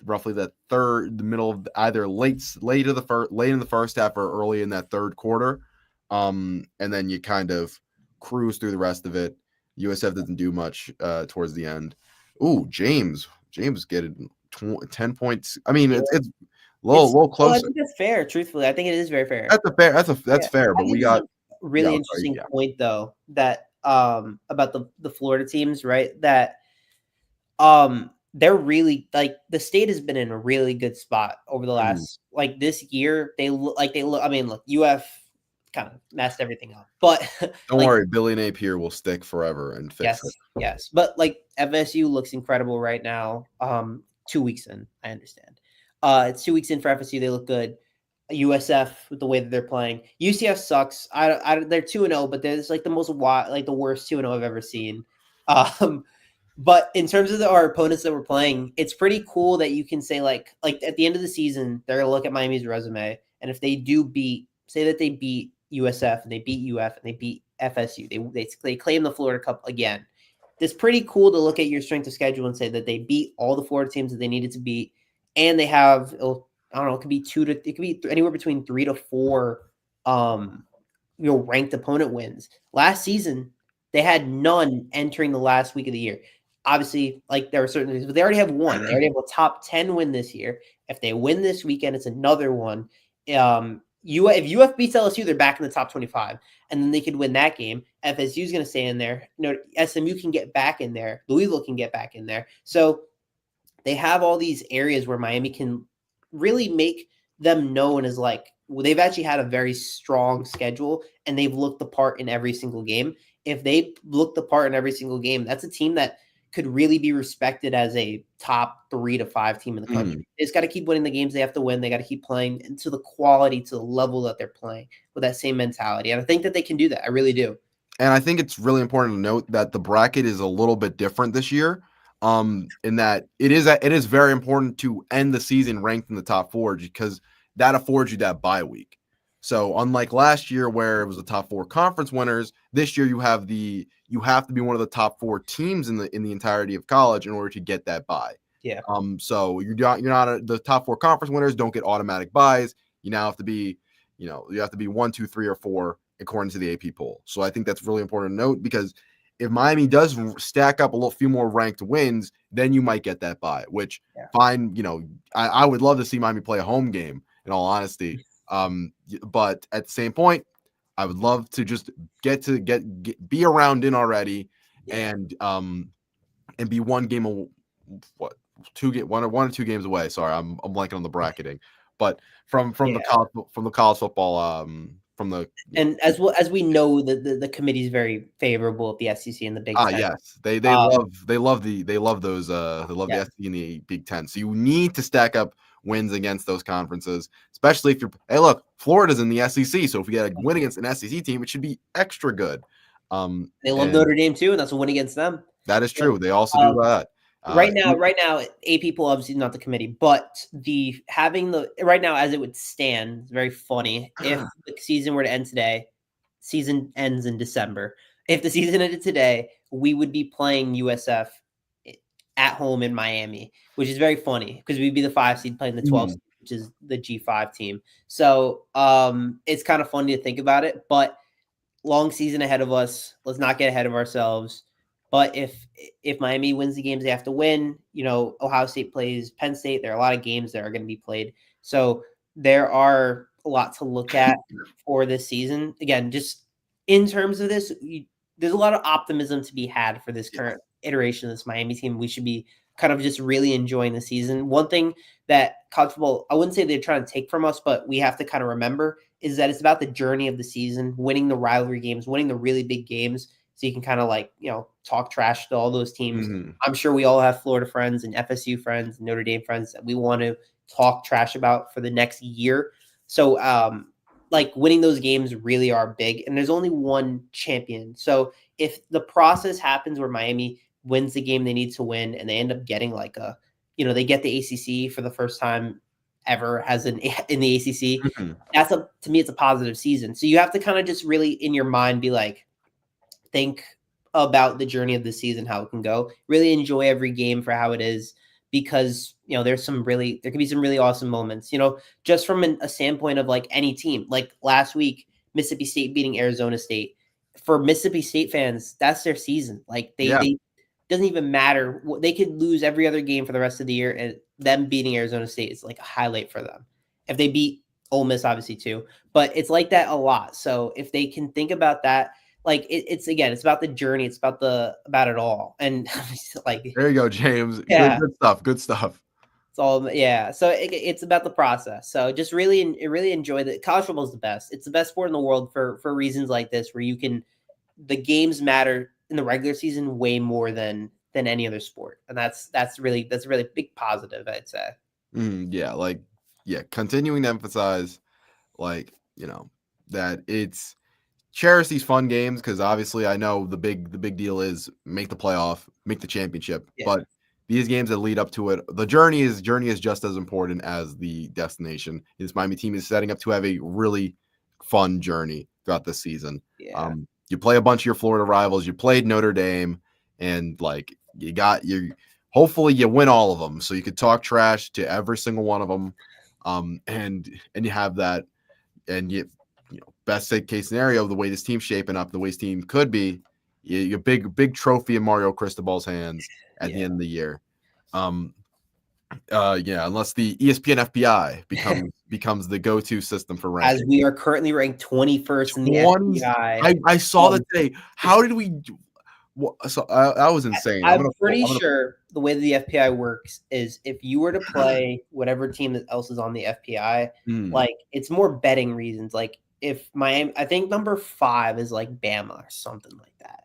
roughly the middle of either late in the first half or early in that third quarter, and then you kind of cruise through the rest of it. USF doesn't do much towards the end. Ooh, James getting 10 points. I mean, it's little closer. I think that's fair. Truthfully, I think it is very fair. That's fair. But we got really interesting point though that about the Florida teams, right? That they're really like the state has been in a really good spot over the last like this year. They look. I mean, look, UF kind of messed everything up, but don't worry, Billy Napier will stick forever and fix it. Yes, but like FSU looks incredible right now. 2 weeks in, I understand. It's 2 weeks in for FSU. They look good. USF with the way that they're playing. UCF sucks. They're 2-0, but they're like the worst 2-0 I've ever seen. But in terms of our opponents that we're playing, it's pretty cool that you can say like at the end of the season, they're gonna look at Miami's resume, and if they do say that they beat USF and they beat UF and they beat FSU, they claim the Florida Cup again. It's pretty cool to look at your strength of schedule and say that they beat all the Florida teams that they needed to beat, and they have I don't know, it could be anywhere between 3 to 4 ranked opponent wins. Last season, they had none entering the last week of the year. Obviously, like there were certain things, but they already have one. They already have a top 10 win this year. If they win this weekend, it's another one. if UF beats LSU, they're back in the top 25, and then they could win that game. FSU is going to stay in there. SMU can get back in there. Louisville can get back in there. So they have all these areas where Miami can really make them known as like, well, they've actually had a very strong schedule and they've looked the part in every single game. If they look the part in every single game, that's a team that could really be respected as a top 3 to 5 team in the country. They just got to keep winning the games they have to win. They got to keep playing into the quality, to the level that they're playing with that same mentality. And I think that they can do that. I really do. And I think it's really important to note that the bracket is a little bit different this year. In that it is very important to end the season ranked in the top 4 because that affords you that bye week. So unlike last year where it was the top 4 conference winners, this year you have to be one of the top 4 teams in the entirety of college in order to get that bye. Yeah. So you're not the top 4 conference winners don't get automatic buys. You now have to be, you have to be 1, 2, 3, or 4 according to the AP poll. So I think that's really important to note because if Miami does stack up a few more ranked wins, then you might get that bye, which fine. I would love to see Miami play a home game in all honesty. But at the same point, I would love to just be around in already and be one game of one or 2 games away. Sorry, I'm blanking on the bracketing, but from the college football and as well as we know the committee is very favorable of the SEC and the Big Ten. Yes, they love the SEC and the Big Ten. So you need to stack up wins against those conferences, especially if Florida's in the SEC. So if you get a win against an SEC team, it should be extra good. They love Notre Dame too, and that's a win against them. That is true. They also do that. Right now, AP poll obviously not the committee, but right now as it would stand, it's very funny. If the season were to end today, season ends in December. If the season ended today, we would be playing USF at home in Miami, which is very funny because we'd be the 5 seed playing the 12 seed, which is the G5 team. So it's kind of funny to think about it, but long season ahead of us. Let's not get ahead of ourselves. But if Miami wins the games they have to win, Ohio State plays Penn State. There are a lot of games that are going to be played. So there are a lot to look at for this season. Again, just in terms of this, there's a lot of optimism to be had for this current iteration of this Miami team. We should be kind of just really enjoying the season. One thing that college football, I wouldn't say they're trying to take from us, but we have to kind of remember is that it's about the journey of the season, winning the rivalry games, winning the really big games. So you can kind of talk trash to all those teams. Mm-hmm. I'm sure we all have Florida friends and FSU friends and Notre Dame friends that we want to talk trash about for the next year. So winning those games really are big, and there's only one champion. So if the process happens where Miami wins the game they need to win and they end up getting they get the ACC for the first time ever in the ACC, mm-hmm. To me, it's a positive season. So you have to kind of just really in your mind be like, think about the journey of the season, how it can go. Really enjoy every game for how it is, because there can be some really awesome moments. Just from a standpoint of any team. Like last week, Mississippi State beating Arizona State. For Mississippi State fans, that's their season. They doesn't even matter. They could lose every other game for the rest of the year, and them beating Arizona State is like a highlight for them. If they beat Ole Miss, obviously too, but it's like that a lot. So if they can think about that. It's about the journey. It's about it all. And there you go, James. Yeah. Good stuff. It's all, yeah. So it's about the process. So just really enjoy the college football is the best. It's the best sport in the world for reasons like this, where the games matter in the regular season way more than any other sport. And that's really big positive, I'd say. Continuing to emphasize, that it's, cherish these fun games, because obviously I know the big deal is make the playoff, make the championship. Yeah. But these games that lead up to it, the journey is just as important as the destination. This Miami team is setting up to have a really fun journey throughout this season. Yeah. You play a bunch of your Florida rivals. You played Notre Dame, and hopefully you win all of them, so you could talk trash to every single one of them. And you have that, and best case scenario, the way this team's shaping up, the way this team could be, your big trophy in Mario Cristobal's hands at the end of the year. Yeah, unless the ESPN FPI becomes the go-to system for As ranking. we are currently ranked 21st in the 20. FBI. I saw that today. How did we? So that was insane. I'm pretty sure the way that the FPI works is if you were to play whatever team else is on the FPI, like it's more betting reasons. Like if Miami, I think number 5 is like Bama or something like that,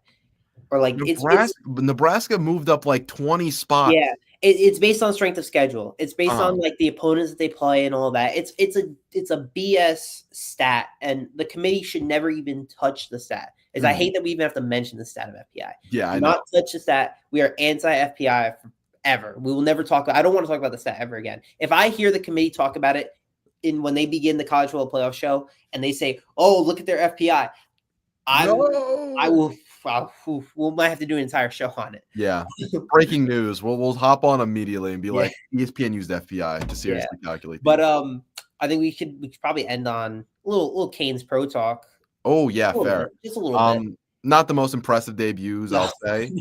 or like Nebraska moved up like 20 spots. Yeah, it's based on strength of schedule. It's based on like the opponents that they play and all that. It's a BS stat, and the committee should never even touch the stat. I hate that we even have to mention the stat of FPI. Yeah, I not touch the stat. We are anti FPI forever. We will never talk. I don't want to talk about the stat ever again. If I hear the committee talk about it when they begin the college football playoff show, and they say, "Oh, look at their FPI," I will. We might have to do an entire show on it. Yeah. Breaking news. We'll hop on immediately and be like, ESPN used FPI to seriously calculate. But I think we could probably end on a little Canes pro talk. Oh yeah, fair. Just a little bit. Not the most impressive debuts, I'll say.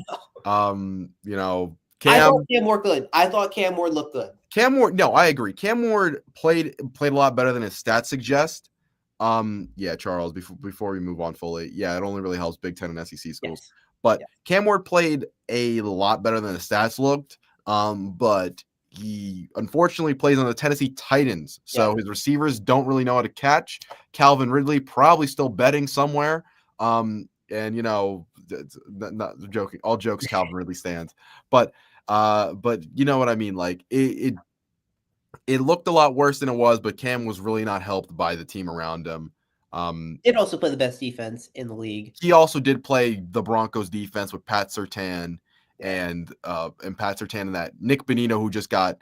You know, I thought Cam Ward good. I thought Cam Ward looked good. Cam Ward, no, I agree. Cam Ward played a lot better than his stats suggest. Yeah, Charles, before we move on fully, yeah, it only really helps Big Ten and SEC schools. Yes. But Cam Ward played a lot better than the stats looked. But he unfortunately plays on the Tennessee Titans, so his receivers don't really know how to catch. Calvin Ridley probably still betting somewhere. And you know, not joking. All jokes, Calvin Ridley stands. But you know what I mean? Like it looked a lot worse than it was, but Cam was really not helped by the team around him. Did also play the best defense in the league. He also did play the Broncos defense with Pat Surtain and Pat Surtain and that Nick Bonino who just got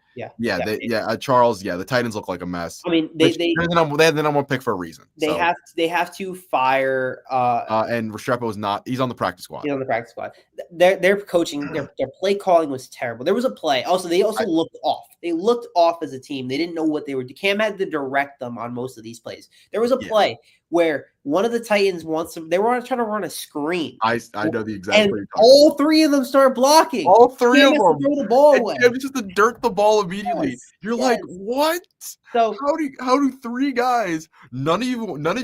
Charles. Yeah, the Titans look like a mess. I mean, they had the number 1 pick for a reason. They have to fire and Restrepo is not. He's on the practice squad. He's on the practice squad. Their coaching, their play calling was terrible. There was a play. Also, they looked off. They looked off as a team. They didn't know what they were doing. Cam had to direct them on most of these plays. There was a play where one of the Titans they were trying to run a screen. I know the exact and all 3 of them start blocking. All 3 of them throw the ball away. Just to dirt the ball immediately. You're like, what? So how do 3 guys? None of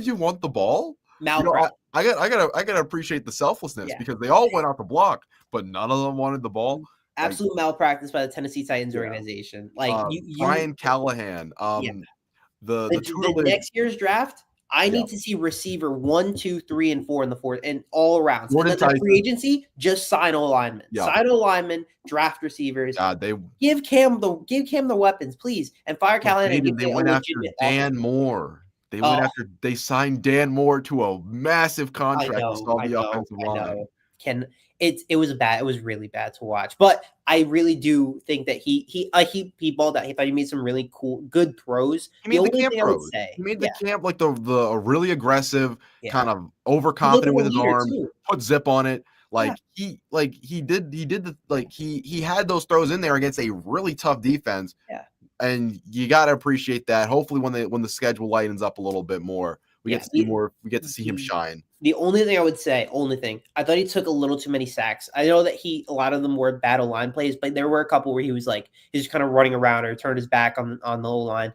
you want the ball? Malpractice. I gotta appreciate the selflessness because they all went out to block, but none of them wanted the ball. Absolute malpractice by the Tennessee Titans organization. Like Brian Callahan. The next year's draft. I need to see receiver 1, 2, 3, and 4 in the 4th and all around. So then the free agency, just sign O linemen. Sign O linemen, draft receivers. Give Cam the weapons, please, and fire Callahan. They went after Dan Moore. They signed Dan Moore to a massive contract to solve the offensive line. It was really bad to watch, but I really do think that he balled out. He thought he made some really good throws. He made the camp throws. He made the camp like the really aggressive, kind of overconfident with his arm, put zip on it. He had those throws in there against a really tough defense. Yeah. And you got to appreciate that. Hopefully when the schedule lightens up a little bit more, we get to see more. We get to see him shine. The only thing I would say, I thought he took a little too many sacks. I know that a lot of them were battle line plays, but there were a couple where he was just kind of running around or turned his back on the line.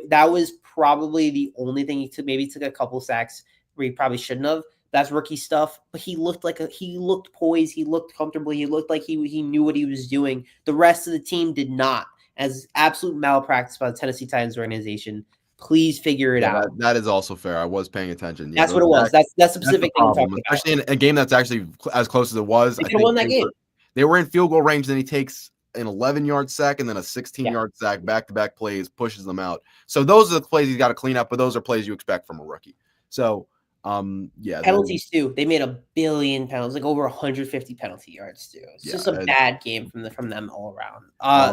That was probably the only thing he took. Maybe he took a couple sacks where he probably shouldn't have. That's rookie stuff, but he looked poised. He looked comfortably. He looked like he knew what he was doing. The rest of the team did not. As absolute malpractice by the Tennessee Titans organization. Please figure it out. That is also fair. I was paying attention. That's what it was. That's the specific thing I'm talking about. Especially in a game that's actually as close as it was. They could have won that game. They were in field goal range, then he takes an 11-yard sack and then a 16-yard sack, back-to-back plays, pushes them out. So those are the plays he's got to clean up, but those are plays you expect from a rookie. So, penalties too. They made 1 billion penalties, like over 150 penalty yards too. It's just a bad game from them all around.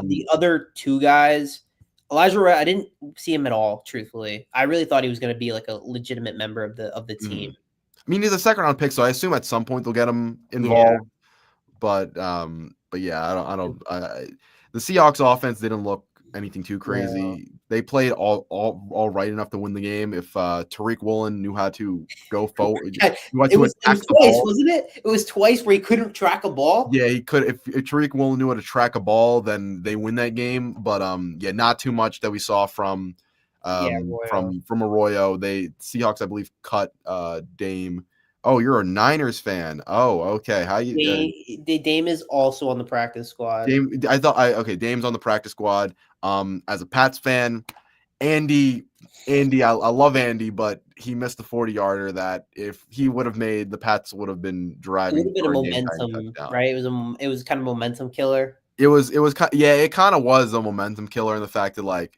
The other 2 guys, Elijah Red, I didn't see him at all. Truthfully, I really thought he was going to be like a legitimate member of the team. I mean, he's a 2nd-round pick, so I assume at some point they'll get him involved. But yeah, I don't. The Seahawks offense didn't look anything too No. crazy. They played all right enough to win the game. If Tariq Woolen knew how to go forward, God, knew how it to was attack the twice, ball. wasn't it? It was twice where he couldn't track a ball. Yeah, he could. If Tariq Woolen knew how to track a ball, then they win that game. But yeah, not too much that we saw from Yeah, Royal. from Arroyo. They Seahawks, I believe, cut Dame. Oh, you're a Niners fan. Oh, okay. How you Dame is also on the practice squad. Dame? Okay. Dame's on the practice squad. As a Pats fan, Andy, I love Andy, but he missed the 40-yarder that if he would have made, the Pats would have been It would driving have been a for a game-tying momentum, touchdown. right? It was kind of a momentum killer. It was yeah, it kind of was a momentum killer in the fact that like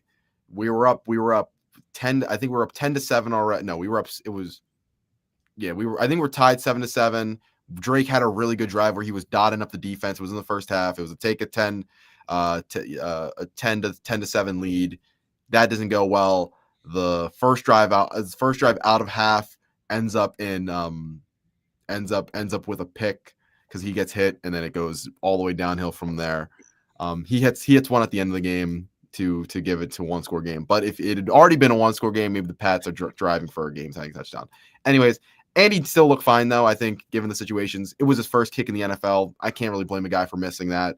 we were up 10. I think we were up 10-7 already. No, we were up. It was I think we're tied 7-7. Drake had a really good drive where he was dotting up the defense. It was in the first half. It was a 10 a 10-7 lead. That doesn't go well. The first drive out of half ends up with a pick because he gets hit and then it goes all the way downhill from there. He hits one at the end of the game to give it to one score game. But if it had already been a one score game, maybe the Pats are driving for a game-tying touchdown. Anyways, Andy still looked fine though. I think given the situations, it was his first kick in the NFL. I can't really blame a guy for missing that.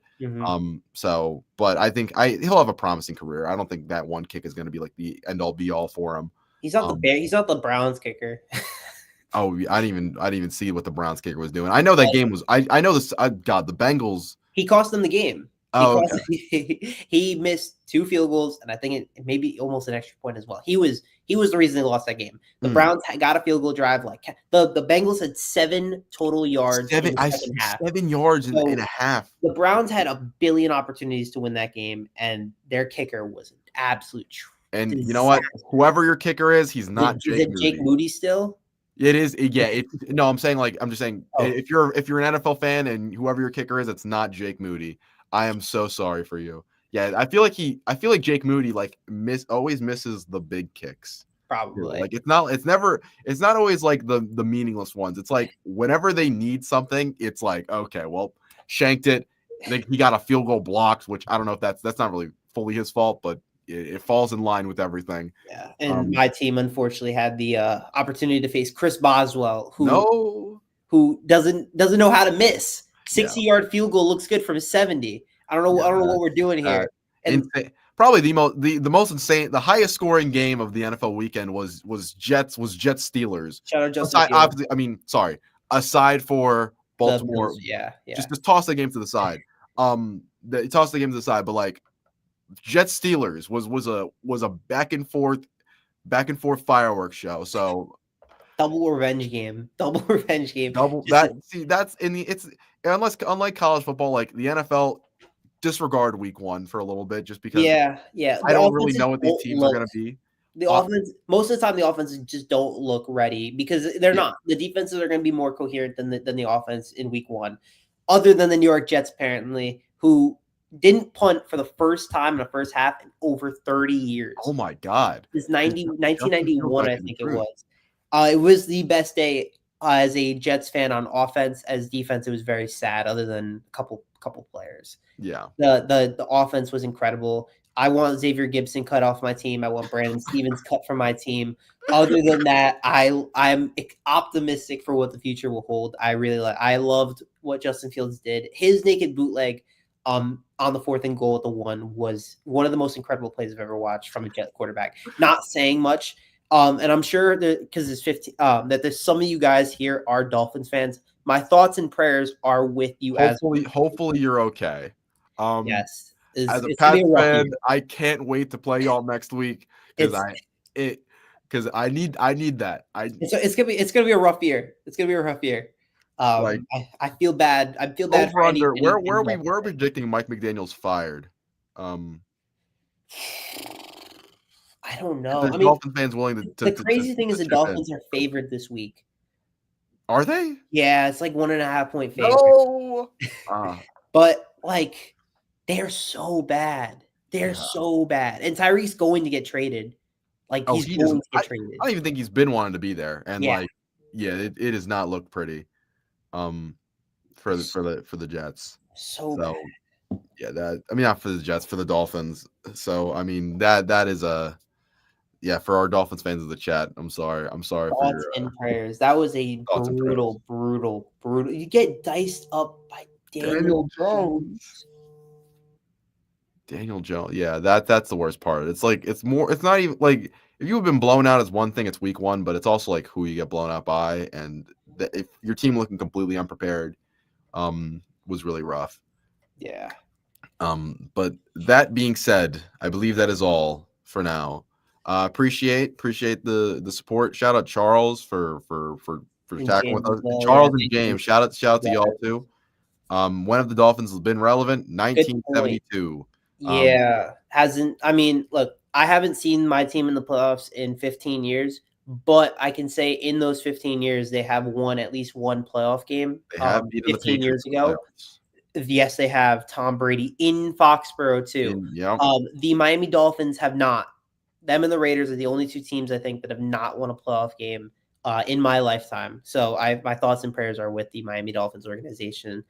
But I think he'll have a promising career. I don't think that one kick is going to be like the end all be all for him. He's not he's not the Browns kicker. Oh, I didn't even see what the Browns kicker was doing. I know that game was. I know this. God, the Bengals. He cost them the game. Oh, okay. He missed 2 field goals, and I think it maybe almost an extra point as well. He was the reason they lost that game. The Browns got a field goal drive. Like the Bengals had 7 total yards in the second half. 7 yards in a half. The Browns had a billion opportunities to win that game, and their kicker was an absolute. And you know what? Whoever your kicker is, he's not Jake Moody. Jake Moody still? It is. Yeah. No, I'm just saying if you're an NFL fan and whoever your kicker is, it's not Jake Moody. I am so sorry for you. Yeah, I feel like Jake Moody like always misses the big kicks. Probably. Like it's not always like the meaningless ones. It's like whenever they need something, it's like, okay, well, shanked it. He got a field goal blocked, which I don't know if that's not really fully his fault, but it falls in line with everything. Yeah. And my team unfortunately had the opportunity to face Chris Boswell, who doesn't know how to miss. 60-yard field goal looks good from 70. I don't know what we're doing here. And probably the most insane, the highest scoring game of the NFL weekend was Jets Steelers. Shout out Justin. Aside for Baltimore, just toss the game to the side. Toss the game to the side, but like Jets Steelers was a back and forth fireworks show. So double revenge game. Unlike college football, like the NFL, disregard week 1 for a little bit just because I don't really know what these teams are going to be. The offense, most of the time, the offenses just don't look ready because they're not. The defenses are going to be more coherent than the offense in week 1, other than the New York Jets, apparently, who didn't punt for the first time in the first half in over 30 years. Oh my God. It's 1991, I think it was. It was the best day as a Jets fan on offense. As defense, it was very sad, other than a couple players. Yeah. The offense was incredible. I want Xavier Gibson cut off my team. I want Brandon Stevens cut from my team. Other than that, I'm optimistic for what the future will hold. I loved what Justin Fields did. His naked bootleg on the 4th and goal at the 1 was one of the most incredible plays I've ever watched from a Jet quarterback. Not saying much. And I'm sure that because it's 15, that there's some of you guys here are Dolphins fans. My thoughts and prayers are with you. Hopefully you're okay. Yes. As a Pats fan, I can't wait to play y'all next week because I need that. It's gonna be a rough year. It's gonna be a rough year. I feel bad. I feel bad. We're predicting Mike McDaniel's fired. I don't know. I mean, Dolphins fans willing to. The crazy thing is the Dolphins are favored this week. Are they? Yeah, it's like 1.5 point favorite. No. But like, they're so bad. They're so bad. And Tyreek's going to get traded. Like he's going to get traded. I don't even think he's been wanting to be there. And it does not look pretty. For the Jets. So bad. Yeah, not for the Jets, for the Dolphins. So I mean that is a for our Dolphins fans in the chat. I'm sorry for Thoughts your and prayers. That was a thoughts and prayers. brutal. You get diced up by Daniel Jones. Daniel Jones. Yeah, that's the worst part. It's like it's not even like if you have been blown out as one thing, it's week 1, but it's also like who you get blown out by, and if your team looking completely unprepared, was really rough. Yeah. But that being said, I believe that is all for now. Appreciate the support. Shout out Charles for attacking with us. Charles and James. Shout out to y'all too. When have the Dolphins been relevant? 1972. Yeah, look, I haven't seen my team in the playoffs in 15 years, but I can say in those 15 years they have won at least one playoff game. They have beaten 15 the years Patriots ago. Yes, they have. Tom Brady in Foxborough too. The Miami Dolphins have not. Them and the Raiders are the only two teams I think that have not won a playoff game in my lifetime. So my thoughts and prayers are with the Miami Dolphins organization.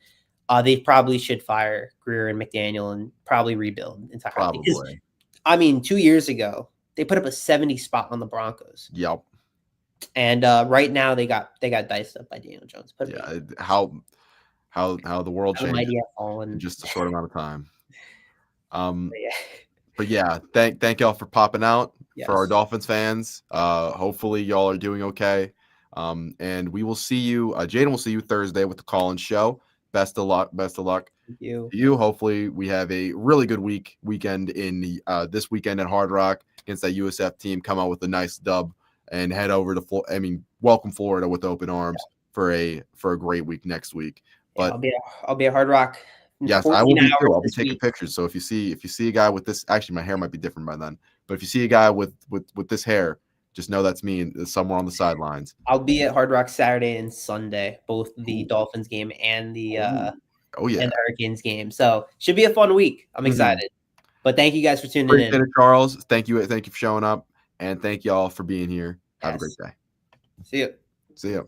They probably should fire Greer and McDaniel and probably rebuild entirely. Probably. I mean, 2 years ago, they put up a 70 spot on the Broncos. Yep. And right now they got diced up by Daniel Jones. How the world changed in just a short amount of time. But yeah, thank y'all for popping out. Yes. For our Dolphins fans. Hopefully y'all are doing okay. And we will see you. Jaden will see you Thursday with the call-in show. Best of luck. Thank you. You. Hopefully we have a really good weekend in this weekend at Hard Rock against that USF team. Come out with a nice dub and head over to welcome Florida with open arms for a great week next week. But I'll be at Hard Rock. Yes, I will be too. I'll be taking pictures. So if you see a guy with this, actually my hair might be different by then. But if you see a guy with this hair, just know that's me somewhere on the sidelines. I'll be at Hard Rock Saturday and Sunday, both the Dolphins game and the and the Hurricanes game. So should be a fun week. I'm excited. But thank you guys for tuning in. Appreciate it, Charles. Thank you for showing up, and thank y'all for being here. Have a great day. See you.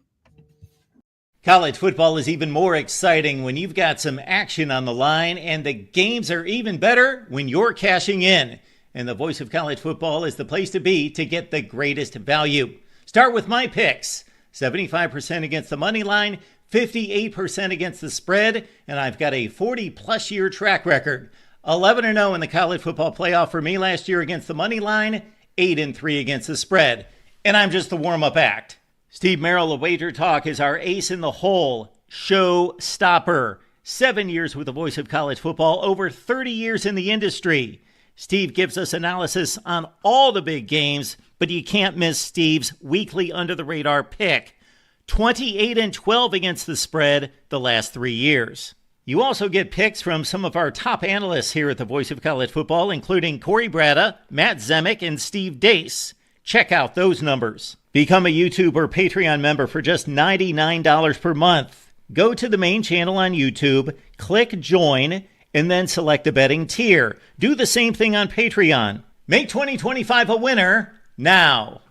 College football is even more exciting when you've got some action on the line, and the games are even better when you're cashing in. And the Voice of College Football is the place to be to get the greatest value. Start with my picks. 75% against the money line, 58% against the spread, and I've got a 40-plus year track record. 11-0 in the college football playoff for me last year against the money line, 8-3 against the spread. And I'm just the warm-up act. Steve Merrill of Wager Talk is our ace in the hole, show stopper. 7 years with the Voice of College Football, over 30 years in the industry. Steve gives us analysis on all the big games, but you can't miss Steve's weekly under-the-radar pick. 28-12 against the spread the last 3 years. You also get picks from some of our top analysts here at the Voice of College Football, including Corey Bratta, Matt Zemek, and Steve Dace. Check out those numbers. Become a YouTube or Patreon member for just $99 per month. Go to the main channel on YouTube, click join, and then select the betting tier. Do the same thing on Patreon. Make 2025 a winner now.